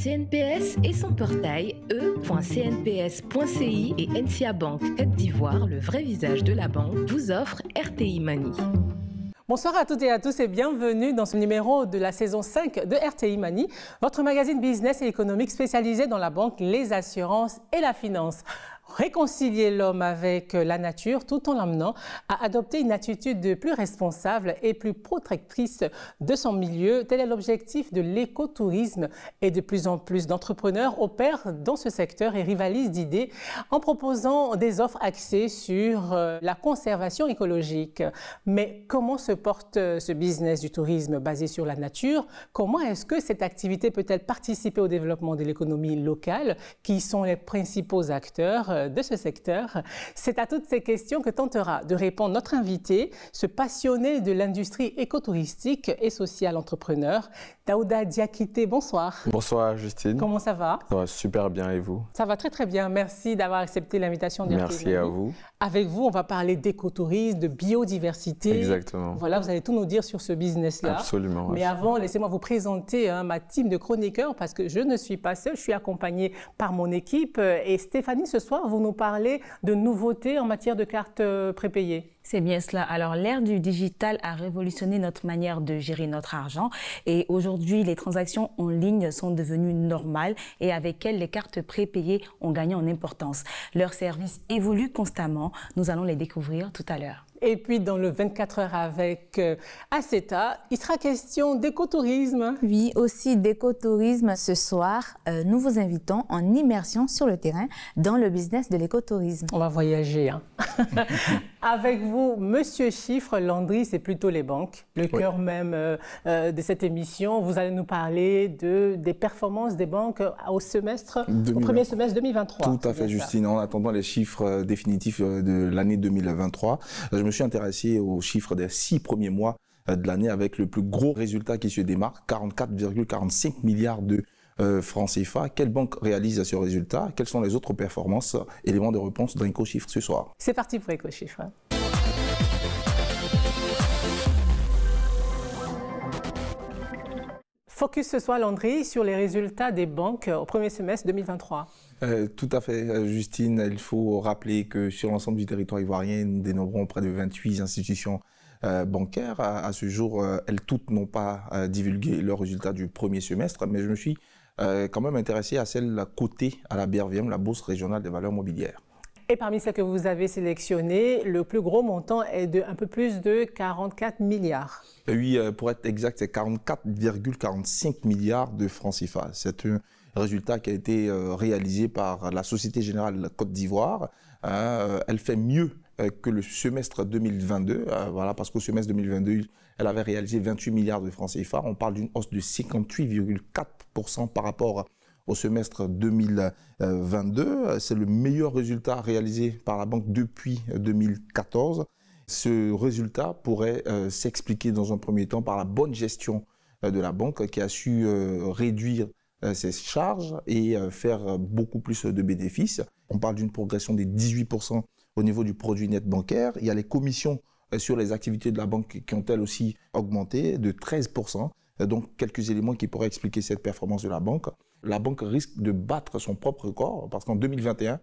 CNPS et son portail e.cnps.ci et NCA Bank Côte d'Ivoire, le vrai visage de la banque, vous offrent RTI Money. Bonsoir à toutes et à tous et bienvenue dans ce numéro de la saison 5 de RTI Money, votre magazine business et économique spécialisé dans la banque, les assurances et la finance. Réconcilier l'homme avec la nature tout en l'amenant à adopter une attitude plus responsable et plus protectrice de son milieu. Tel est l'objectif de l'écotourisme et de plus en plus d'entrepreneurs opèrent dans ce secteur et rivalisent d'idées en proposant des offres axées sur la conservation écologique. Mais comment se porte ce business du tourisme basé sur la nature? Comment est-ce que cette activité peut-elle participer au développement de l'économie locale? Qui sont les principaux acteurs de ce secteur? C'est à toutes ces questions que tentera de répondre notre invité, ce passionné de l'industrie écotouristique et social entrepreneur, Daouda Diakité. Bonsoir. Bonsoir Justine. Comment ça va? Ça va super bien et vous? Ça va très très bien. Merci d'avoir accepté l'invitation de RTI. Merci à vous. Avec vous, on va parler d'écotourisme, de biodiversité. Exactement. Voilà, vous allez tout nous dire sur ce business-là. Absolument. Mais avant, laissez-moi vous présenter ma team de chroniqueurs parce que je ne suis pas seule, je suis accompagnée par mon équipe. Et Stéphanie, ce soir, vous nous parlez de nouveautés en matière de cartes prépayées. C'est bien cela. Alors, l'ère du digital a révolutionné notre manière de gérer notre argent. Et aujourd'hui, les transactions en ligne sont devenues normales et avec elles, les cartes prépayées ont gagné en importance. Leurs services évoluent constamment. Nous allons les découvrir tout à l'heure. Et puis, dans le 24 heures avec Aceta, il sera question d'écotourisme. Oui, aussi d'écotourisme. Ce soir, nous vous invitons en immersion sur le terrain dans le business de l'écotourisme. On va voyager. Hein. Avec vous, Monsieur Chiffre, Landry, c'est plutôt les banques, le cœur même de cette émission. Vous allez nous parler des performances des banques au premier semestre 2023. Tout à fait, Justine. En attendant les chiffres définitifs de l'année 2023, je me suis intéressé aux chiffres des 6 premiers mois de l'année avec le plus gros résultat qui se démarque, 44,45 milliards de francs CFA. Quelle banque réalise ce résultat? Quelles sont les autres performances? Éléments de réponse dans EcoChiffre ce soir. C'est parti pour EcoChiffre. Focus ce soir, Landry, sur les résultats des banques au premier semestre 2023. Tout à fait, Justine. Il faut rappeler que sur l'ensemble du territoire ivoirien, nous dénombrons près de 28 institutions bancaires. À ce jour, elles toutes n'ont pas divulgué leurs résultats du premier semestre, mais je me suis quand même intéressé à celle cotée à la BRVM, la Bourse régionale des valeurs mobilières. Et parmi celles que vous avez sélectionnées, le plus gros montant est de un peu plus de 44 milliards. Oui, pour être exact, c'est 44,45 milliards de francs CFA. C'est un résultat qui a été réalisé par la Société Générale Côte d'Ivoire. Elle fait mieux que le semestre 2022, voilà, parce qu'au semestre 2022, elle avait réalisé 28 milliards de francs CFA. On parle d'une hausse de 58,4% par rapport au semestre 2022. C'est le meilleur résultat réalisé par la banque depuis 2014. Ce résultat pourrait s'expliquer dans un premier temps par la bonne gestion de la banque qui a su réduire ses charges et faire beaucoup plus de bénéfices. On parle d'une progression de 18% au niveau du produit net bancaire. Il y a les commissions sur les activités de la banque qui ont elles aussi augmenté de 13%. Donc quelques éléments qui pourraient expliquer cette performance de la banque. La banque risque de battre son propre record parce qu'en 2021,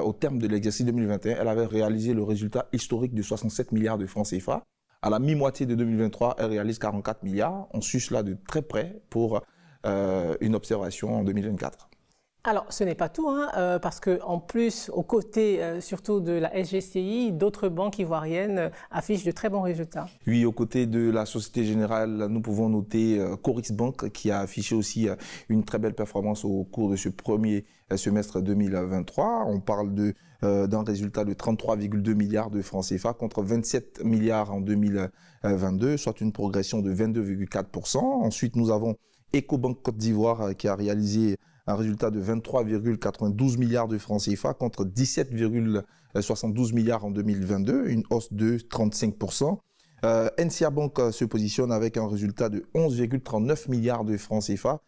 au terme de l'exercice 2021, elle avait réalisé le résultat historique de 67 milliards de francs CFA. À la mi-moitié de 2023, elle réalise 44 milliards. On suit cela de très près pour une observation en 2024. Alors, ce n'est pas tout, hein, parce qu'en plus, aux côtés surtout de la SGCI, d'autres banques ivoiriennes affichent de très bons résultats. Oui, aux côtés de la Société Générale, nous pouvons noter Coris Bank qui a affiché aussi une très belle performance au cours de ce premier semestre 2023. On parle d'un résultat de 33,2 milliards de francs CFA contre 27 milliards en 2022, soit une progression de 22,4%. Ensuite, nous avons Ecobank Côte d'Ivoire qui a réalisé un résultat de 23,92 milliards de francs CFA contre 17,72 milliards en 2022, une hausse de 35%. NCA Bank se positionne avec un résultat de 11,39 milliards de francs CFA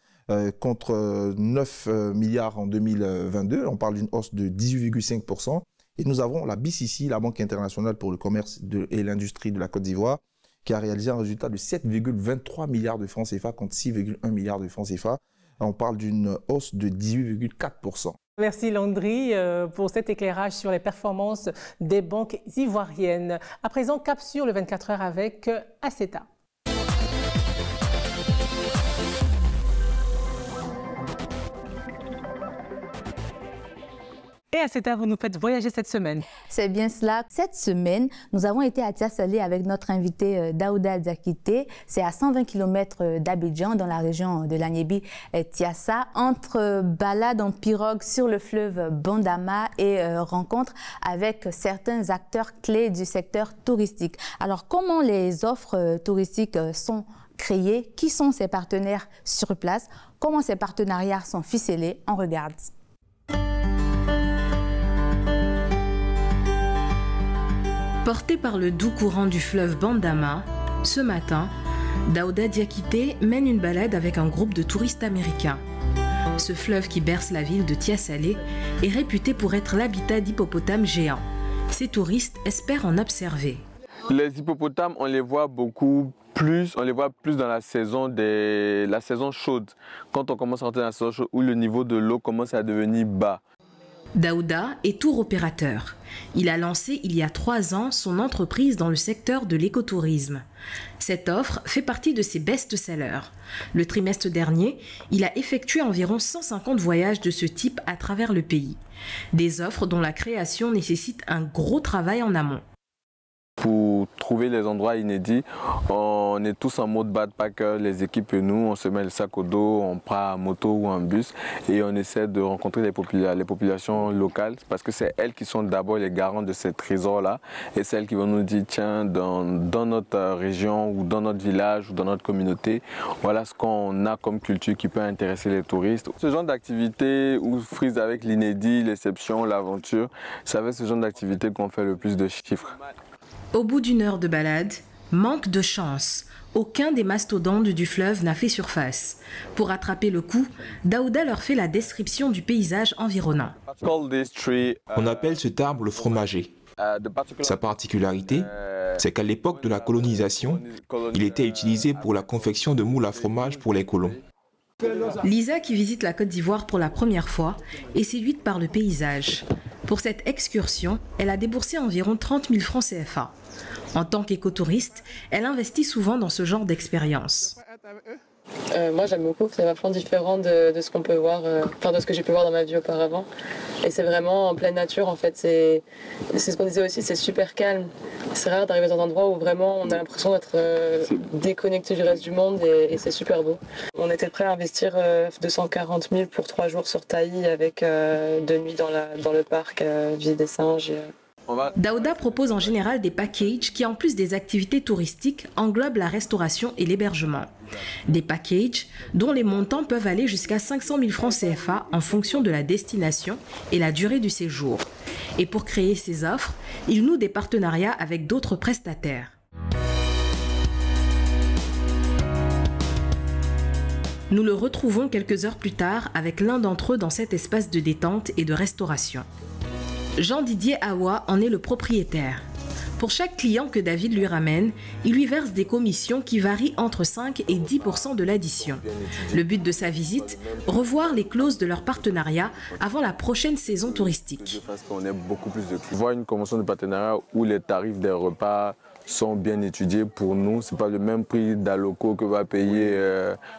contre 9 milliards en 2022. On parle d'une hausse de 18,5%. Et nous avons la BCC, la Banque internationale pour le commerce et l'industrie de la Côte d'Ivoire, qui a réalisé un résultat de 7,23 milliards de francs CFA contre 6,1 milliards de francs CFA. On parle d'une hausse de 18,4%. Merci Landry pour cet éclairage sur les performances des banques ivoiriennes. À présent, cap sur le 24 heures avec Aceta. Et Aceta, vous nous faites voyager cette semaine. C'est bien cela. Cette semaine, nous avons été à Tiassalé avec notre invité Daouda Diakité. C'est à 120 km d'Abidjan, dans la région de l'Agnébi Tiassa, entre balade en pirogue sur le fleuve Bandama et rencontre avec certains acteurs clés du secteur touristique. Alors, comment les offres touristiques sont créées? Qui sont ces partenaires sur place? Comment ces partenariats sont ficelés? On regarde. Porté par le doux courant du fleuve Bandama, ce matin, Daouda Diakité mène une balade avec un groupe de touristes américains. Ce fleuve qui berce la ville de Tiassalé est réputé pour être l'habitat d'hippopotames géants. Ces touristes espèrent en observer. Les hippopotames, on les voit plus dans la saison chaude. Quand on commence à rentrer dans la saison chaude, où le niveau de l'eau commence à devenir bas. Daouda est tour opérateur. Il a lancé il y a 3 ans son entreprise dans le secteur de l'écotourisme. Cette offre fait partie de ses best-sellers. Le trimestre dernier, il a effectué environ 150 voyages de ce type à travers le pays. Des offres dont la création nécessite un gros travail en amont. Pour trouver les endroits inédits, on est tous en mode backpacker, les équipes et nous, on se met le sac au dos, on prend un moto ou un bus et on essaie de rencontrer les populations locales parce que c'est elles qui sont d'abord les garants de ces trésors-là et c'est elles qui vont nous dire tiens, dans notre région ou dans notre village ou dans notre communauté, voilà ce qu'on a comme culture qui peut intéresser les touristes. Ce genre d'activité où frise avec l'inédit, l'exception, l'aventure, c'est avec ce genre d'activité qu'on fait le plus de chiffres. Au bout d'1 heure de balade, manque de chance. Aucun des mastodontes du fleuve n'a fait surface. Pour rattraper le coup, Daouda leur fait la description du paysage environnant. On appelle cet arbre le fromager. Sa particularité, c'est qu'à l'époque de la colonisation, il était utilisé pour la confection de moules à fromage pour les colons. Lisa, qui visite la Côte d'Ivoire pour la première fois, est séduite par le paysage. Pour cette excursion, elle a déboursé environ 30 000 francs CFA. En tant qu'écotouriste, elle investit souvent dans ce genre d'expérience. Moi j'aime beaucoup, c'est vachement différent de ce qu'on peut voir, de ce que j'ai pu voir dans ma vie auparavant. Et c'est vraiment en pleine nature en fait, c'est ce qu'on disait aussi, c'est super calme. C'est rare d'arriver dans un endroit où vraiment on a l'impression d'être déconnecté du reste du monde et c'est super beau. On était prêt à investir 240 000 pour 3 jours sur Taï avec 2 nuits dans le parc, Vie des singes. Daouda propose en général des packages qui, en plus des activités touristiques, englobent la restauration et l'hébergement. Des packages dont les montants peuvent aller jusqu'à 500 000 francs CFA en fonction de la destination et la durée du séjour. Et pour créer ces offres, il noue des partenariats avec d'autres prestataires. Nous le retrouvons quelques heures plus tard avec l'un d'entre eux dans cet espace de détente et de restauration. Jean-Didier Awa en est le propriétaire. Pour chaque client que David lui ramène, il lui verse des commissions qui varient entre 5 et 10% de l'addition. Le but de sa visite, revoir les clauses de leur partenariat avant la prochaine saison touristique. Voir une convention de partenariat où les tarifs des repas sont bien étudiés pour nous. Ce n'est pas le même prix d'Aloco que va payer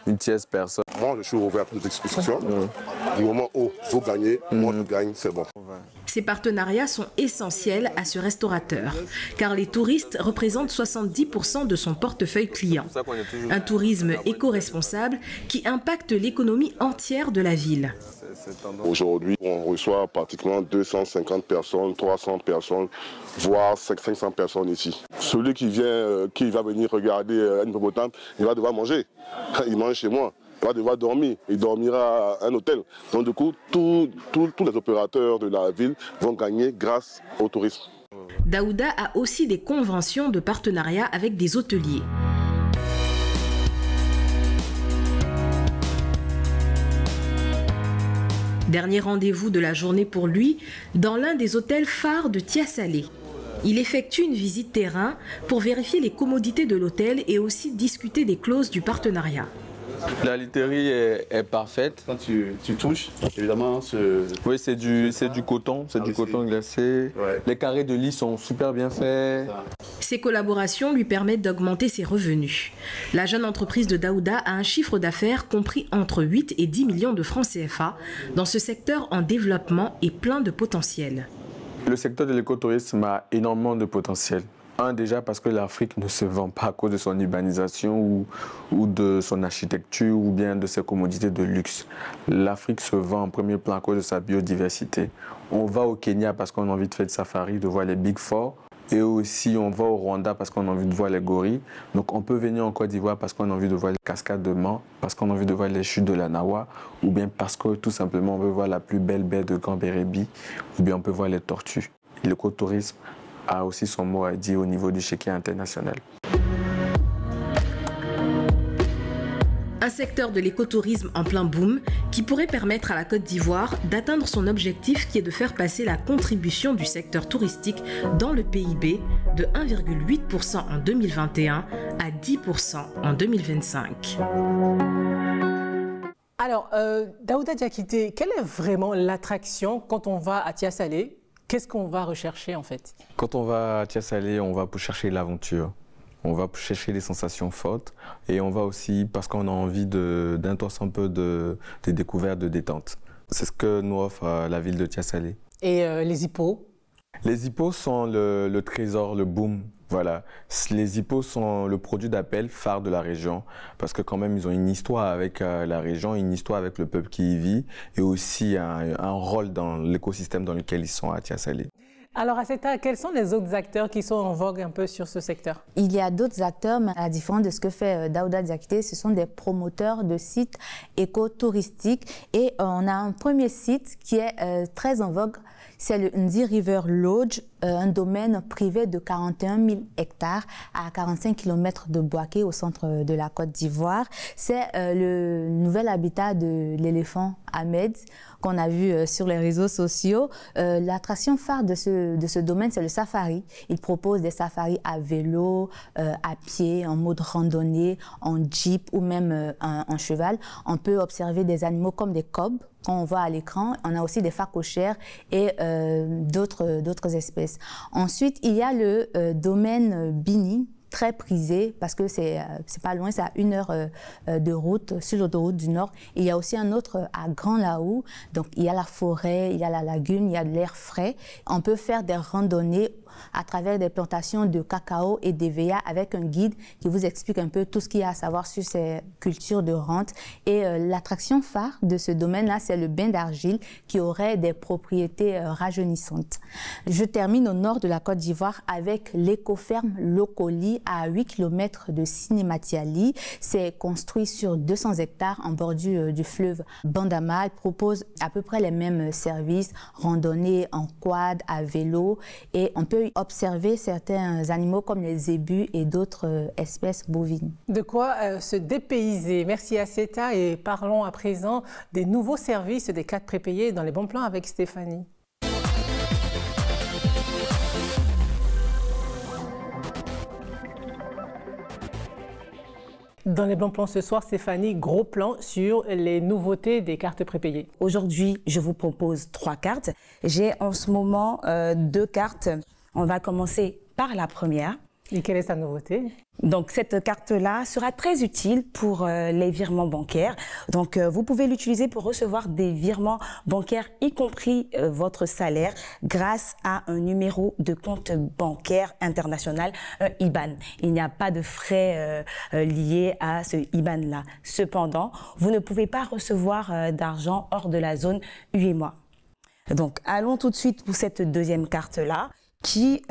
une tierce personne. Moi, je suis ouvert à toute discussion. Du moment où vous gagnez, moi je gagne, c'est bon. Ces partenariats sont essentiels à ce restaurateur, car les touristes représentent 70% de son portefeuille client. Un tourisme éco-responsable qui impacte l'économie entière de la ville. Aujourd'hui, on reçoit pratiquement 250 personnes, 300 personnes, voire 500 personnes ici. Celui qui va venir regarder un hippopotame, il va devoir manger. Il mange chez moi. Il va devoir dormir. Il dormira à un hôtel. Donc du coup, tous les opérateurs de la ville vont gagner grâce au tourisme. Daouda a aussi des conventions de partenariat avec des hôteliers. Dernier rendez-vous de la journée pour lui, dans l'un des hôtels phares de Tiassalé. Il effectue une visite terrain pour vérifier les commodités de l'hôtel et aussi discuter des clauses du partenariat. La literie est parfaite. Quand tu touches, évidemment, oui, c'est du coton, coton glacé. Ouais. Les carrés de lit sont super bien faits. Ces collaborations lui permettent d'augmenter ses revenus. La jeune entreprise de Daouda a un chiffre d'affaires compris entre 8 et 10 millions de francs CFA dans ce secteur en développement et plein de potentiel. Le secteur de l'écotourisme a énormément de potentiel. Déjà parce que l'Afrique ne se vend pas à cause de son urbanisation ou de son architecture ou bien de ses commodités de luxe. L'Afrique se vend en premier plan à cause de sa biodiversité. On va au Kenya parce qu'on a envie de faire du safari, de voir les Big Four. Et aussi, on va au Rwanda parce qu'on a envie de voir les gorilles. Donc, on peut venir en Côte d'Ivoire parce qu'on a envie de voir les cascades de Man, parce qu'on a envie de voir les chutes de la Nawa, ou bien parce que tout simplement, on veut voir la plus belle baie de Gambérébi, ou bien on peut voir les tortues. L'écotourisme a aussi son mot à dire au niveau du chéquier international. Un secteur de l'écotourisme en plein boom qui pourrait permettre à la Côte d'Ivoire d'atteindre son objectif qui est de faire passer la contribution du secteur touristique dans le PIB de 1,8% en 2021 à 10% en 2025. Alors, Daouda Diakité, quelle est vraiment l'attraction quand on va à Tiasalé? Qu'est-ce qu'on va rechercher en fait? Quand on va à Tiasalé, on va pour chercher l'aventure. On va chercher des sensations fortes et on va aussi parce qu'on a envie d'un torse un peu de découverte, de détente. C'est ce que nous offre la ville de Tiasalé. Et les hippos? Les hippos sont le trésor, le boom. Voilà. Les hippos sont le produit d'appel phare de la région parce que quand même ils ont une histoire avec la région, une histoire avec le peuple qui y vit et aussi un rôle dans l'écosystème dans lequel ils sont à Tiasalé. Alors, Asseta, quels sont les autres acteurs qui sont en vogue un peu sur ce secteur? Il y a d'autres acteurs, mais à la différence de ce que fait Daouda Diakité, ce sont des promoteurs de sites écotouristiques. Et on a un premier site qui est très en vogue, c'est le Ndi River Lodge, un domaine privé de 41 000 hectares à 45 km de Boaké, au centre de la Côte d'Ivoire. C'est le nouvel habitat de l'éléphant Ahmed qu'on a vu sur les réseaux sociaux. L'attraction phare de ce domaine, c'est le safari. Il propose des safaris à vélo, à pied, en mode randonnée, en jeep ou même en cheval. On peut observer des animaux comme des kobs. Quand on voit à l'écran, on a aussi des phacochères et d'autres espèces. Ensuite, il y a le domaine Bini, très prisé parce que c'est pas loin, c'est à 1 heure de route sur l'autoroute du Nord. Il y a aussi un autre à Grand Laou, donc il y a la forêt, il y a la lagune, il y a de l'air frais. On peut faire des randonnées à travers des plantations de cacao et d'EVA avec un guide qui vous explique un peu tout ce qu'il y a à savoir sur ces cultures de rente. Et l'attraction phare de ce domaine-là, c'est le bain d'argile qui aurait des propriétés rajeunissantes. Je termine au nord de la Côte d'Ivoire avec l'écoferme Locoli à 8 km de Sinématiali. C'est construit sur 200 hectares en bordure du fleuve Bandama. Il propose à peu près les mêmes services, randonnée en quad, à vélo, et on peut observer certains animaux comme les zébus et d'autres espèces bovines. De quoi se dépayser. Merci Asseta, et parlons à présent des nouveaux services des cartes prépayées dans les bons plans avec Stéphanie. Dans les bons plans ce soir, Stéphanie, gros plan sur les nouveautés des cartes prépayées. Aujourd'hui, je vous propose 3 cartes. J'ai en ce moment 2 cartes. On va commencer par la première. Et quelle est sa nouveauté? Donc, cette carte-là sera très utile pour les virements bancaires. Donc, vous pouvez l'utiliser pour recevoir des virements bancaires, y compris votre salaire, grâce à un numéro de compte bancaire international, un IBAN. Il n'y a pas de frais liés à ce IBAN-là. Cependant, vous ne pouvez pas recevoir d'argent hors de la zone UEMOA. Donc, allons tout de suite pour cette deuxième carte-là, qui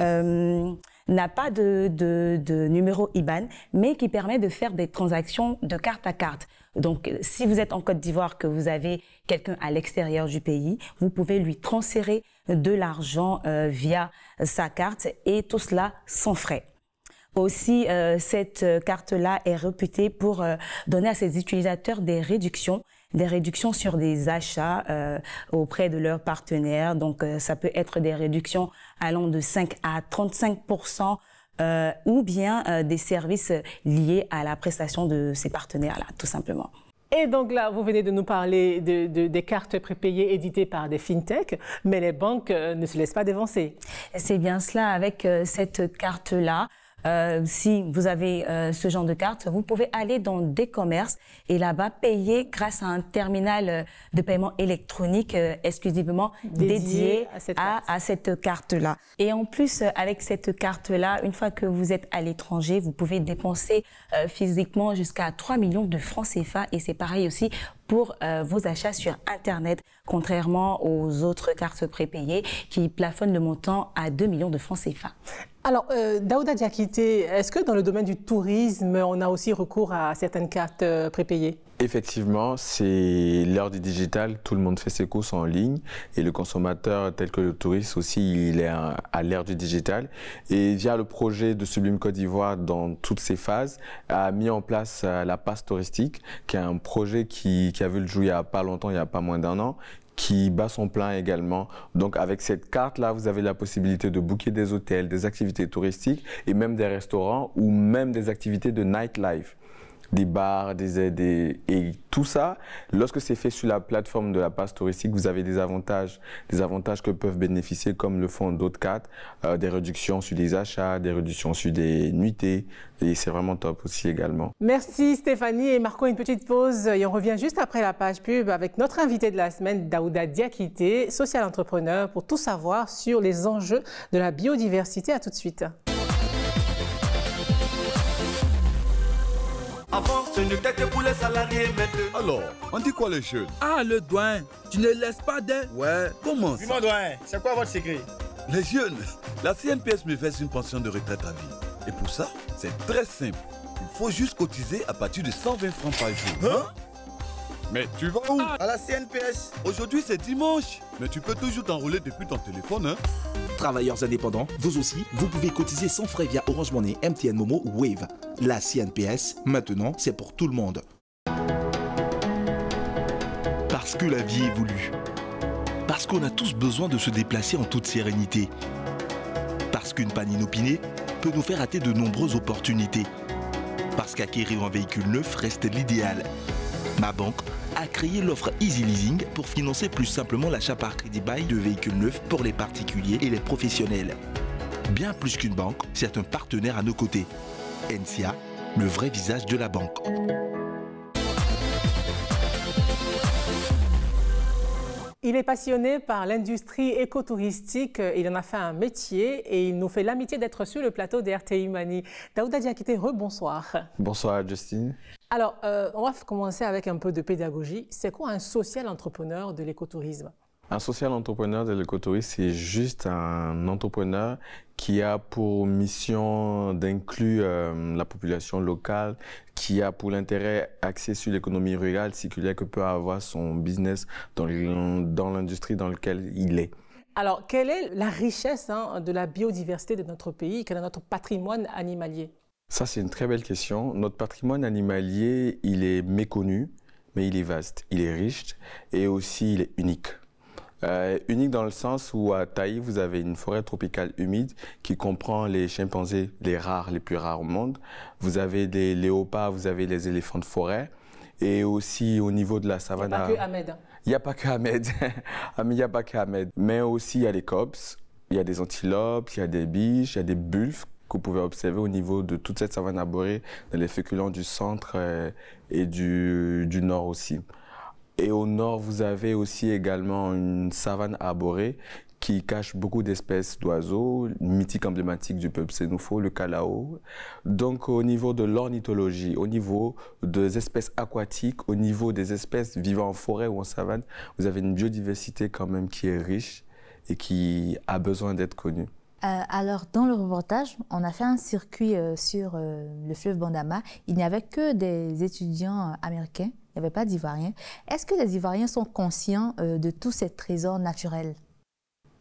n'a pas de numéro IBAN, mais qui permet de faire des transactions de carte à carte. Donc, si vous êtes en Côte d'Ivoire, que vous avez quelqu'un à l'extérieur du pays, vous pouvez lui transférer de l'argent via sa carte, et tout cela sans frais. Aussi, cette carte-là est réputée pour donner à ses utilisateurs des réductions sur des achats auprès de leurs partenaires. Donc, ça peut être des réductions allant de 5 à 35% ou bien des services liés à la prestation de ces partenaires-là, tout simplement. Et donc là, vous venez de nous parler des cartes prépayées éditées par des fintechs, mais les banques ne se laissent pas dévancer. C'est bien cela, avec cette carte-là. Si vous avez ce genre de carte, vous pouvez aller dans des commerces et là-bas payer grâce à un terminal de paiement électronique exclusivement dédié à cette carte-là. Et en plus, avec cette carte-là, une fois que vous êtes à l'étranger, vous pouvez dépenser physiquement jusqu'à 3 millions de francs CFA et c'est pareil aussi pour vos achats sur Internet, contrairement aux autres cartes prépayées qui plafonnent le montant à 2 millions de francs CFA. Alors, Daouda Diakité, est-ce que dans le domaine du tourisme, on a aussi recours à certaines cartes prépayées? Effectivement, c'est l'heure du digital, tout le monde fait ses courses en ligne et le consommateur tel que le touriste aussi, il est à l'ère du digital. Et via le projet de Sublime Côte d'Ivoire dans toutes ses phases, a mis en place la passe touristique, qui est un projet qui a vu le jour il n'y a pas longtemps, il n'y a pas moins d'1 an, qui bat son plein également. Donc avec cette carte-là, vous avez la possibilité de booker des hôtels, des activités touristiques et même des restaurants ou même des activités de nightlife. Des bars, et tout ça, lorsque c'est fait sur la plateforme de la passe touristique, vous avez des avantages que peuvent bénéficier comme le font d'autres cartes, des réductions sur des achats, des réductions sur des nuitées, et c'est vraiment top aussi également. Merci Stéphanie et Marco, une petite pause et on revient juste après la page pub avec notre invité de la semaine, Daouda Diakité, social entrepreneur, pour tout savoir sur les enjeux de la biodiversité. À tout de suite. Avant, ce n'était que pour les salariés maintenant. Alors, on dit quoi les jeunes? Ah, le doyen, tu ne laisses pas de... Ouais, comment ça? Dis-moi doyen, c'est quoi votre secret? Les jeunes, la CNPS me verse une pension de retraite à vie. Et pour ça, c'est très simple. Il faut juste cotiser à partir de 120 francs par jour. Hein? Mais tu vas où? À la CNPS. Aujourd'hui, c'est dimanche. Mais tu peux toujours t'enrôler depuis ton téléphone, hein? Travailleurs indépendants, vous aussi, vous pouvez cotiser sans frais via Orange Money, MTN Momo ou Wave. La CNPS, maintenant, c'est pour tout le monde. Parce que la vie évolue. Parce qu'on a tous besoin de se déplacer en toute sérénité. Parce qu'une panne inopinée peut nous faire rater de nombreuses opportunités. Parce qu'acquérir un véhicule neuf reste l'idéal. Ma banque a créé l'offre Easy Leasing pour financer plus simplement l'achat par crédit bail de véhicules neufs pour les particuliers et les professionnels. Bien plus qu'une banque, c'est un partenaire à nos côtés. NCA, le vrai visage de la banque. Il est passionné par l'industrie écotouristique, il en a fait un métier et il nous fait l'amitié d'être sur le plateau de RTI Mani. Daouda Diakité, rebonsoir. Bonsoir Justine. Alors, on va commencer avec un peu de pédagogie. C'est quoi un social entrepreneur de l'écotourisme? Un social entrepreneur de l'écotourisme, c'est juste un entrepreneur qui a pour mission d'inclure la population locale, qui a pour l'intérêt axé sur l'économie rurale circulaire que peut avoir son business dans l'industrie dans laquelle il est. Alors, quelle est la richesse de la biodiversité de notre pays? Quel est notre patrimoine animalier? Ça, c'est une très belle question. Notre patrimoine animalier, il est méconnu, mais il est vaste, il est riche et aussi il est unique. Unique dans le sens où à Taï, vous avez une forêt tropicale humide qui comprend les chimpanzés, les plus rares au monde. Vous avez des léopards, vous avez les éléphants de forêt. Et aussi au niveau de la savane... Il n'y a pas que Ahmed. Il n'y a pas que Ahmed. Il n'y a pas que Ahmed. Mais aussi il y a des cops, il y a des antilopes, il y a des biches, il y a des buffles que vous pouvez observer au niveau de toute cette savane arborée, dans les féculents du centre et du nord aussi. Et au nord, vous avez aussi également une savane arborée qui cache beaucoup d'espèces d'oiseaux, mythique emblématique du peuple sénoufo, le calao. Donc au niveau de l'ornithologie, au niveau des espèces aquatiques, au niveau des espèces vivant en forêt ou en savane, vous avez une biodiversité quand même qui est riche et qui a besoin d'être connue. Alors, dans le reportage, on a fait un circuit sur le fleuve Bandama. Il n'y avait que des étudiants américains, il n'y avait pas d'Ivoiriens. Est-ce que les Ivoiriens sont conscients de tous ces trésors naturels?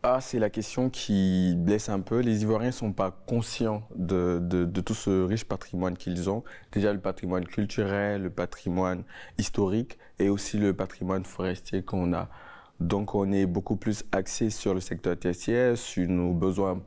Ah, c'est la question qui blesse un peu. Les Ivoiriens ne sont pas conscients de tout ce riche patrimoine qu'ils ont. Déjà le patrimoine culturel, le patrimoine historique et aussi le patrimoine forestier qu'on a. Donc on est beaucoup plus axé sur le secteur tertiaire, sur nos besoins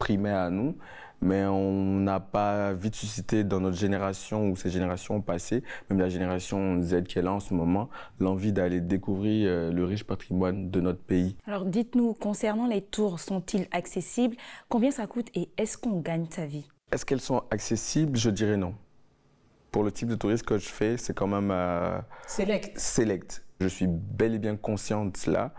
primaire à nous, mais on n'a pas vite suscité dans notre génération ou ces générations passées, même la génération Z qui est là en ce moment, l'envie d'aller découvrir le riche patrimoine de notre pays. Alors dites-nous, concernant les tours, sont-ils accessibles? Combien ça coûte et est-ce qu'on gagne sa vie? Est-ce qu'elles sont accessibles? Je dirais non. Pour le type de tourisme que je fais, c'est quand même select. Je suis bel et bien conscient de cela.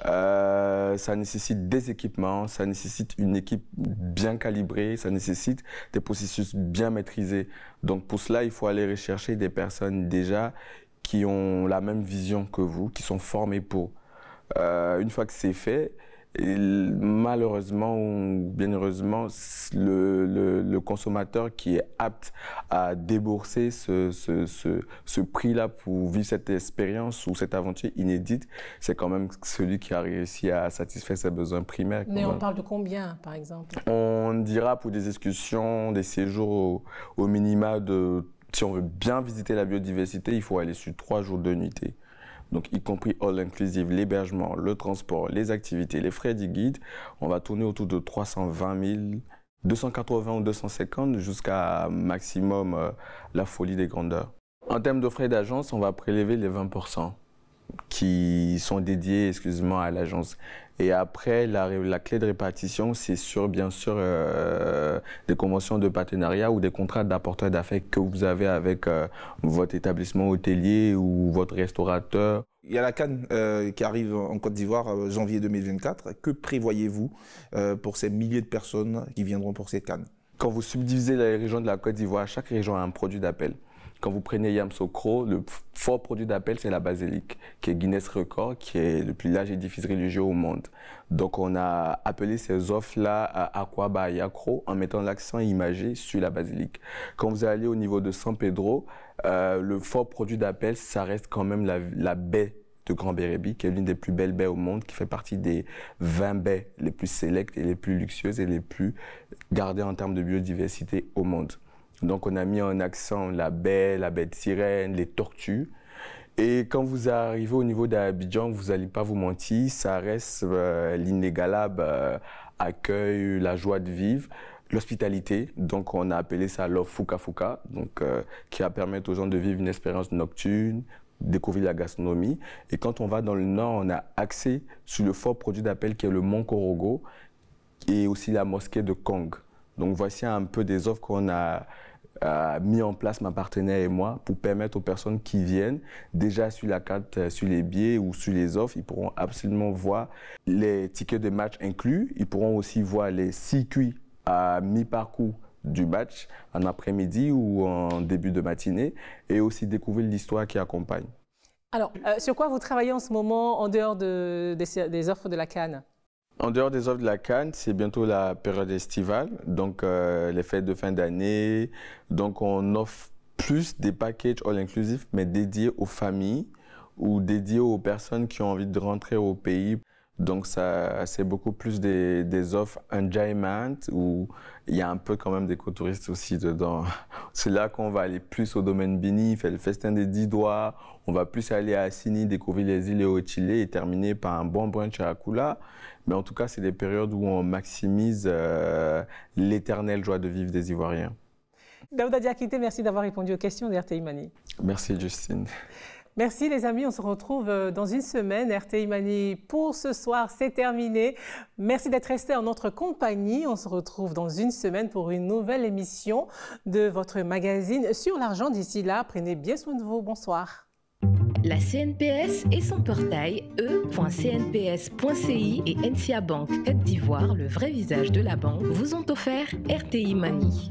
Ça nécessite des équipements, ça nécessite une équipe bien calibrée, ça nécessite des processus bien maîtrisés. Donc pour cela, il faut aller rechercher des personnes déjà qui ont la même vision que vous, qui sont formées pour. Une fois que c'est fait, et malheureusement ou bien heureusement, le consommateur qui est apte à débourser ce prix-là pour vivre cette expérience ou cette aventure inédite, c'est quand même celui qui a réussi à satisfaire ses besoins primaires. Mais on parle de combien, par exemple? On dira pour des excursions, des séjours au minima de... Si on veut bien visiter la biodiversité, il faut aller sur 3 jours de nuitée. Donc, y compris all inclusive, l'hébergement, le transport, les activités, les frais du guide, on va tourner autour de 320 000, 280 ou 250 jusqu'à maximum la folie des grandeurs. En termes de frais d'agence, on va prélever les 20% qui sont dédiés exclusivement à l'agence. Et après, la clé de répartition, c'est bien sûr des conventions de partenariat ou des contrats d'apporteur d'affaires que vous avez avec votre établissement hôtelier ou votre restaurateur. Il y a la Cannes qui arrive en Côte d'Ivoire janvier 2024. Que prévoyez-vous pour ces milliers de personnes qui viendront pour cette Cannes? Quand vous subdivisez les régions de la Côte d'Ivoire, chaque région a un produit d'appel. Quand vous prenez Yamoussoukro, le fort produit d'appel, c'est la basilique, qui est Guinness Record, qui est le plus large édifice religieux au monde. Donc, on a appelé ces offres-là Aqua by Yakro en mettant l'accent imagé sur la basilique. Quand vous allez au niveau de San Pedro, le fort produit d'appel, ça reste quand même la baie de Grand Bérébi, qui est l'une des plus belles baies au monde, qui fait partie des 20 baies les plus sélectes et les plus luxueuses et les plus gardées en termes de biodiversité au monde. Donc, on a mis en accent la baie de sirène, les tortues. Et quand vous arrivez au niveau d'Abidjan, vous n'allez pas vous mentir, ça reste l'inégalable accueil, la joie de vivre, l'hospitalité. Donc, on a appelé ça l'offre Fuka Fuka, donc, qui va permettre aux gens de vivre une expérience nocturne, découvrir la gastronomie. Et quand on va dans le nord, on a axé sur le fort produit d'appel qui est le Mont Korogo et aussi la mosquée de Kong. Donc, voici un peu des offres qu'on a mis en place, ma partenaire et moi, pour permettre aux personnes qui viennent, déjà sur la carte, sur les billets ou sur les offres, ils pourront absolument voir les tickets de match inclus. Ils pourront aussi voir les circuits à mi-parcours du match en après-midi ou en début de matinée et aussi découvrir l'histoire qui accompagne. Alors, sur quoi vous travaillez en ce moment en dehors des offres de la Cannes? En dehors des offres de la Cannes, c'est bientôt la période estivale, donc les fêtes de fin d'année. Donc on offre plus des packages all-inclusifs, mais dédiés aux familles ou dédiés aux personnes qui ont envie de rentrer au pays. Donc c'est beaucoup plus des offres enjoyment où il y a un peu quand même d'écotouristes aussi dedans. C'est là qu'on va aller plus au domaine Bini, faire le festin des 10 doigts. On va plus aller à Assini, découvrir les îles Eotile et terminer par un bon brunch à Akula. Mais en tout cas, c'est des périodes où on maximise l'éternelle joie de vivre des Ivoiriens. Daouda Diakité, merci d'avoir répondu aux questions d'RTI Mani. Merci Justine. Merci les amis, on se retrouve dans une semaine. RTI Mani pour ce soir, c'est terminé. Merci d'être restés en notre compagnie. On se retrouve dans une semaine pour une nouvelle émission de votre magazine sur l'argent. D'ici là, prenez bien soin de vous. Bonsoir. La CNPS et son portail e.cnps.ci et NCA Bank Côte d'Ivoire, le vrai visage de la banque, vous ont offert RTI Mani.